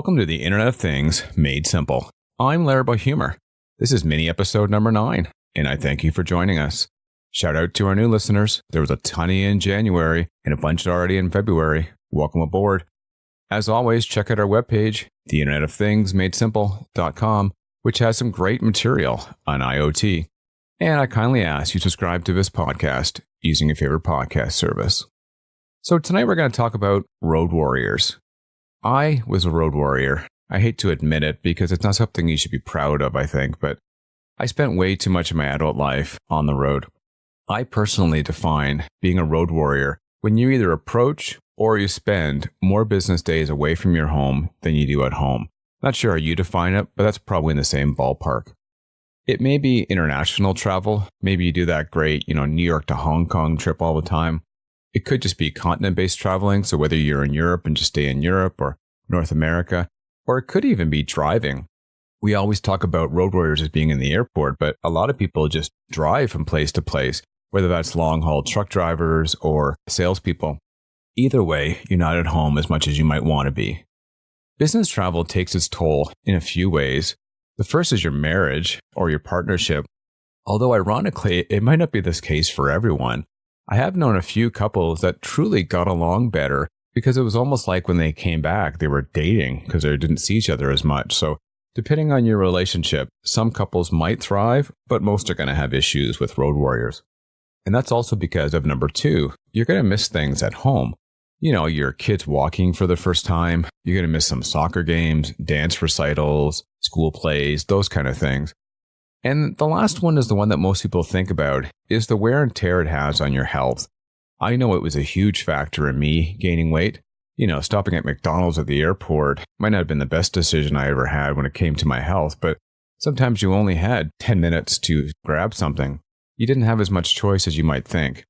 Welcome to the Internet of Things Made Simple. I'm Larry by Humor. This is mini episode number 9, and I thank you for joining us. Shout out to our new listeners. There was a ton in January and a bunch already in February. Welcome aboard. As always, check out our webpage, theinternetofThingsmadesimple.com, which has some great material on IoT. And I kindly ask you to subscribe to this podcast using your favorite podcast service. So tonight we're going to talk about road warriors. I was a road warrior. I hate to admit it because it's not something you should be proud of, I think, but I spent way too much of my adult life on the road. I personally define being a road warrior when you either approach or you spend more business days away from your home than you do at home. Not sure how you define it, but that's probably in the same ballpark. It may be international travel. Maybe you do that great, New York to Hong Kong trip all the time. It could just be continent-based traveling, so whether you're in Europe and just stay in Europe or North America, or it could even be driving. We always talk about road warriors as being in the airport, but a lot of people just drive from place to place, whether that's long-haul truck drivers or salespeople. Either way, you're not at home as much as you might want to be. Business travel takes its toll in a few ways. The first is your marriage or your partnership. Although ironically, it might not be this case for everyone. I have known a few couples that truly got along better because it was almost like when they came back, they were dating because they didn't see each other as much. So depending on your relationship, some couples might thrive, but most are going to have issues with road warriors. And that's also because of number 2, you're going to miss things at home. Your kids walking for the first time, you're going to miss some soccer games, dance recitals, school plays, those kind of things. And the last one is the one that most people think about, is the wear and tear it has on your health. I know it was a huge factor in me gaining weight. Stopping at McDonald's at the airport might not have been the best decision I ever had when it came to my health, but sometimes you only had 10 minutes to grab something. You didn't have as much choice as you might think.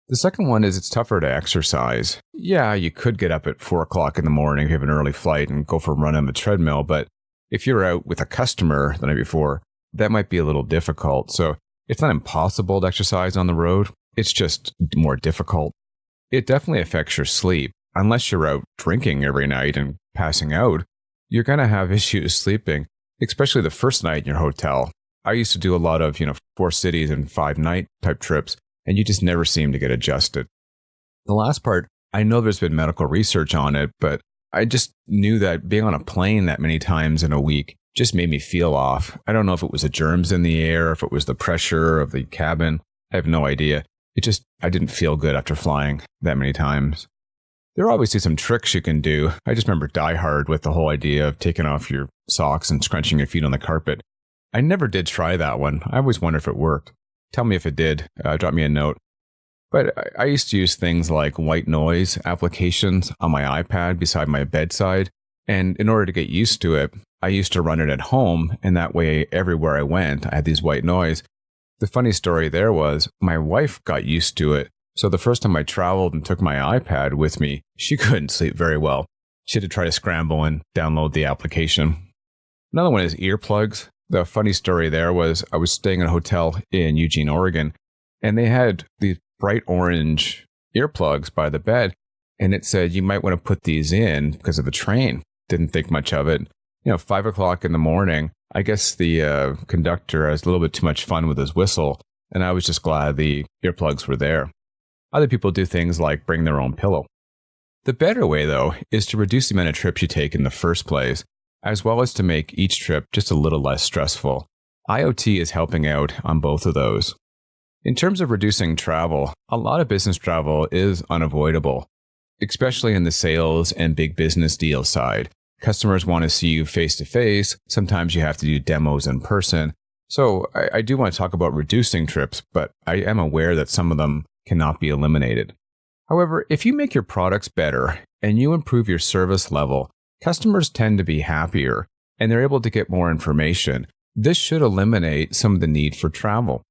The second one is it's tougher to exercise. Yeah, you could get up at 4 o'clock in the morning if you have an early flight and go for a run on the treadmill, but if you're out with a customer the night before, that might be a little difficult. So it's not impossible to exercise on the road. It's just more difficult. It definitely affects your sleep. Unless you're out drinking every night and passing out, you're going to have issues sleeping, especially the first night in your hotel. I used to do a lot of, 4 cities and 5 night type trips, and you just never seem to get adjusted. The last part, I know there's been medical research on it, but I just knew that being on a plane that many times in a week just made me feel off. I don't know if it was the germs in the air, if it was the pressure of the cabin. I have no idea. I didn't feel good after flying that many times. There are obviously some tricks you can do. I just remember Die Hard with the whole idea of taking off your socks and scrunching your feet on the carpet. I never did try that one. I always wonder if it worked. Tell me if it did. Drop me a note. But I used to use things like white noise applications on my iPad beside my bedside. And in order to get used to it, I used to run it at home. And that way, everywhere I went, I had these white noise. The funny story there was my wife got used to it. So the first time I traveled and took my iPad with me, she couldn't sleep very well. She had to try to scramble and download the application. Another one is earplugs. The funny story there was I was staying in a hotel in Eugene, Oregon, and they had these bright orange earplugs by the bed. And it said, you might want to put these in because of the train. Didn't think much of it. 5 o'clock in the morning, I guess the conductor has a little bit too much fun with his whistle. And I was just glad the earplugs were there. Other people do things like bring their own pillow. The better way, though, is to reduce the amount of trips you take in the first place, as well as to make each trip just a little less stressful. IoT is helping out on both of those. In terms of reducing travel, a lot of business travel is unavoidable, especially in the sales and big business deal side. Customers want to see you face to face. Sometimes you have to do demos in person. So I do want to talk about reducing trips, but I am aware that some of them cannot be eliminated. However, if you make your products better and you improve your service level, customers tend to be happier and they're able to get more information. This should eliminate some of the need for travel.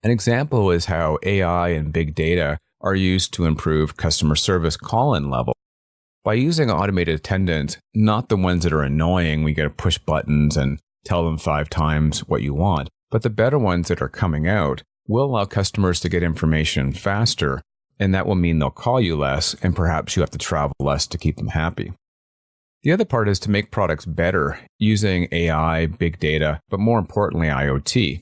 An example is how AI and big data are used to improve customer service call-in level. By using automated attendants, not the ones that are annoying, we get to push buttons and tell them 5 times what you want, but the better ones that are coming out will allow customers to get information faster, and that will mean they'll call you less and perhaps you have to travel less to keep them happy. The other part is to make products better using AI, big data, but more importantly, IoT.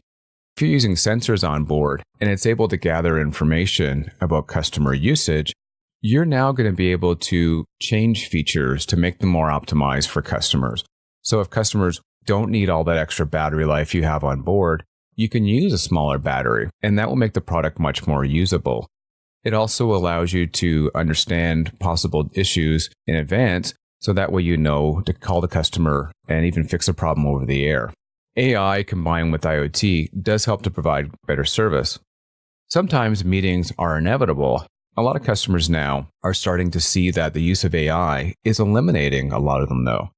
If you're using sensors on board and it's able to gather information about customer usage, you're now going to be able to change features to make them more optimized for customers. So if customers don't need all that extra battery life you have on board, you can use a smaller battery, and that will make the product much more usable. It also allows you to understand possible issues in advance, so that way you know to call the customer and even fix a problem over the air. AI combined with IoT does help to provide better service. Sometimes meetings are inevitable. A lot of customers now are starting to see that the use of AI is eliminating a lot of them, though.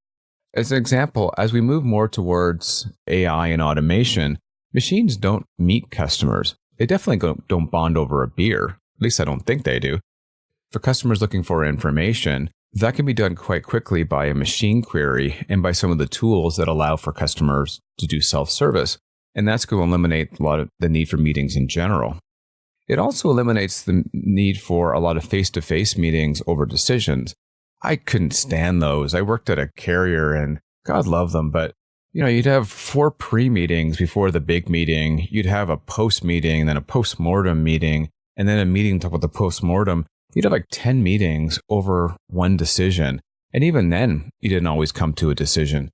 As an example, as we move more towards AI and automation, machines don't meet customers. They definitely don't bond over a beer. At least I don't think they do. For customers looking for information, that can be done quite quickly by a machine query and by some of the tools that allow for customers to do self-service. And that's going to eliminate a lot of the need for meetings in general. It also eliminates the need for a lot of face-to-face meetings over decisions. I couldn't stand those. I worked at a carrier and God love them, but you'd have 4 pre-meetings before the big meeting. You'd have a post-meeting, then a post-mortem meeting, and then a meeting to talk about the post-mortem. You'd have like 10 meetings over one decision. And even then, you didn't always come to a decision.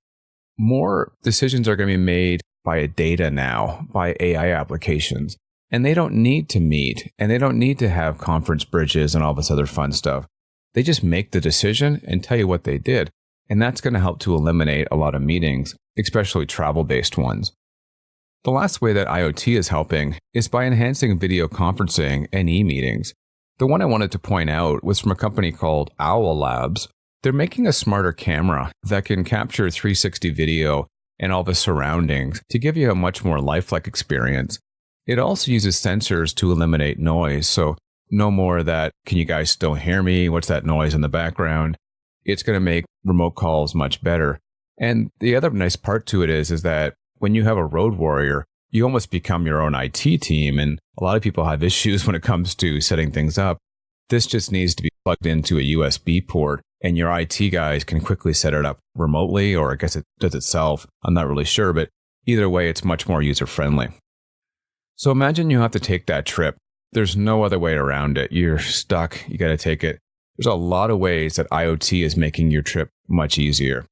More decisions are going to be made by data now, by AI applications. And they don't need to meet, and they don't need to have conference bridges and all this other fun stuff. They just make the decision and tell you what they did. And that's going to help to eliminate a lot of meetings, especially travel-based ones. The last way that IoT is helping is by enhancing video conferencing and e-meetings. The one I wanted to point out was from a company called Owl Labs. They're making a smarter camera that can capture 360 video and all the surroundings to give you a much more lifelike experience. It also uses sensors to eliminate noise. So no more that, can you guys still hear me? What's that noise in the background? It's going to make remote calls much better. And the other nice part to it is that when you have a road warrior, you almost become your own IT team. And a lot of people have issues when it comes to setting things up. This just needs to be plugged into a USB port, and your IT guys can quickly set it up remotely, or I guess it does itself. I'm not really sure, but either way, it's much more user-friendly. So imagine you have to take that trip. There's no other way around it. You're stuck. You got to take it. There's a lot of ways that IoT is making your trip much easier.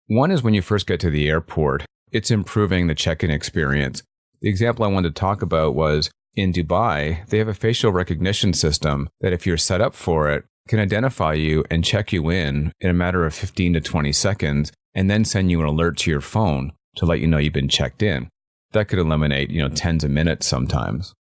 One is when you first get to the airport, it's improving the check-in experience. The example I wanted to talk about was in Dubai, they have a facial recognition system that if you're set up for it, can identify you and check you in a matter of 15 to 20 seconds, and then send you an alert to your phone to let you know you've been checked in. That could eliminate, tens of minutes sometimes.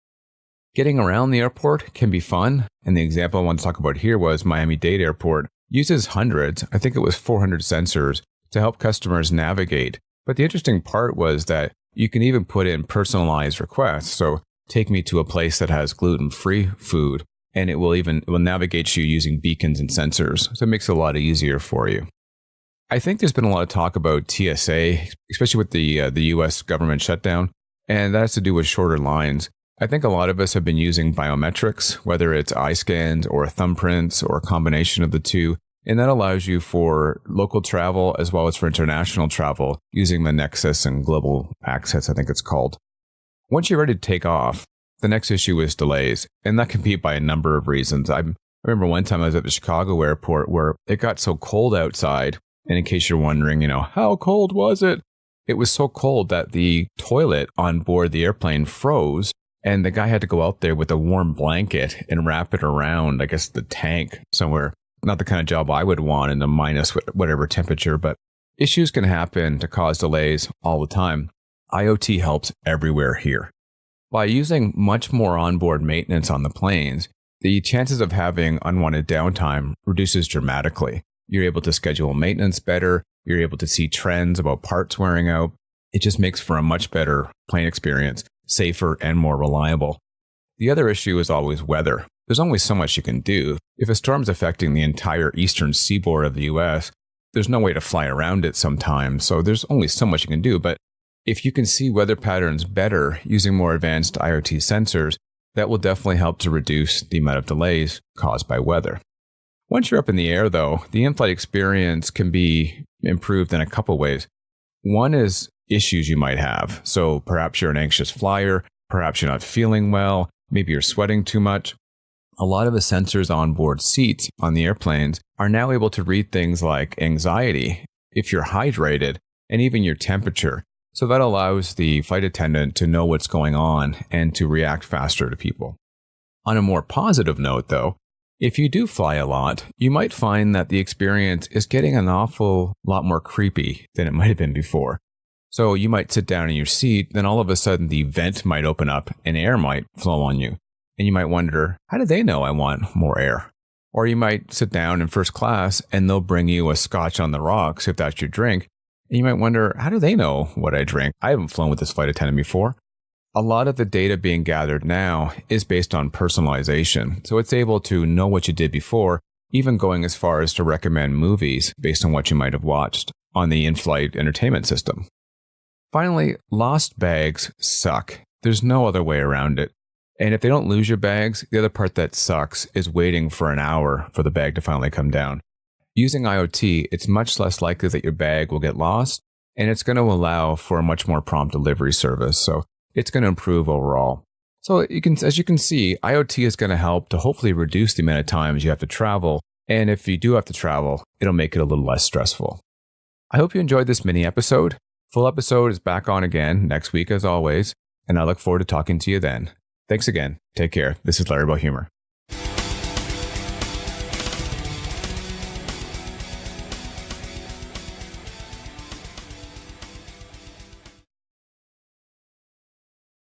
Getting around the airport can be fun, and the example I want to talk about here was Miami-Dade Airport uses hundreds, I think it was 400 sensors, to help customers navigate. But the interesting part was that you can even put in personalized requests. So take me to a place that has gluten-free food, and it will navigate you using beacons and sensors. So it makes it a lot easier for you. I think there's been a lot of talk about TSA, especially with the U.S. government shutdown, and that has to do with shorter lines. I think a lot of us have been using biometrics, whether it's eye scans or thumbprints or a combination of the two, and that allows you for local travel as well as for international travel using the Nexus and Global Access, I think it's called. Once you're ready to take off, the next issue is delays, and that can be by a number of reasons. I remember one time I was at the Chicago airport where it got so cold outside, and in case you're wondering, how cold was it? It was so cold that the toilet on board the airplane froze, and the guy had to go out there with a warm blanket and wrap it around, I guess, the tank somewhere. Not the kind of job I would want in the minus whatever temperature, but issues can happen to cause delays all the time. IoT helps everywhere here. By using much more onboard maintenance on the planes, the chances of having unwanted downtime reduces dramatically. You're able to schedule maintenance better. You're able to see trends about parts wearing out. It just makes for a much better plane experience, safer and more reliable. The other issue is always weather. There's only so much you can do. If a storm's affecting the entire eastern seaboard of the U.S., there's no way to fly around it sometimes, so there's only so much you can do. But if you can see weather patterns better using more advanced IoT sensors, that will definitely help to reduce the amount of delays caused by weather. Once you're up in the air, though, the in-flight experience can be improved in a couple ways. One is issues you might have. So perhaps you're an anxious flyer, perhaps you're not feeling well, maybe you're sweating too much. A lot of the sensors on board seats on the airplanes are now able to read things like anxiety, if you're hydrated, and even your temperature. So that allows the flight attendant to know what's going on and to react faster to people. On a more positive note, though, if you do fly a lot, you might find that the experience is getting an awful lot more creepy than it might have been before. So you might sit down in your seat, then all of a sudden the vent might open up and air might flow on you. And you might wonder, how did they know I want more air? Or you might sit down in first class and they'll bring you a scotch on the rocks if that's your drink. And you might wonder, how do they know what I drink? I haven't flown with this flight attendant before. A lot of the data being gathered now is based on personalization. So it's able to know what you did before, even going as far as to recommend movies based on what you might have watched on the in-flight entertainment system. Finally, lost bags suck. There's no other way around it. And if they don't lose your bags, the other part that sucks is waiting for an hour for the bag to finally come down. Using IoT, it's much less likely that your bag will get lost, and it's going to allow for a much more prompt delivery service. So it's going to improve overall. So as you can see, IoT is going to help to hopefully reduce the amount of times you have to travel. And if you do have to travel, it'll make it a little less stressful. I hope you enjoyed this mini episode. Full episode is back on again next week as always, and I look forward to talking to you then. Thanks again. Take care. This is Larry About Humor.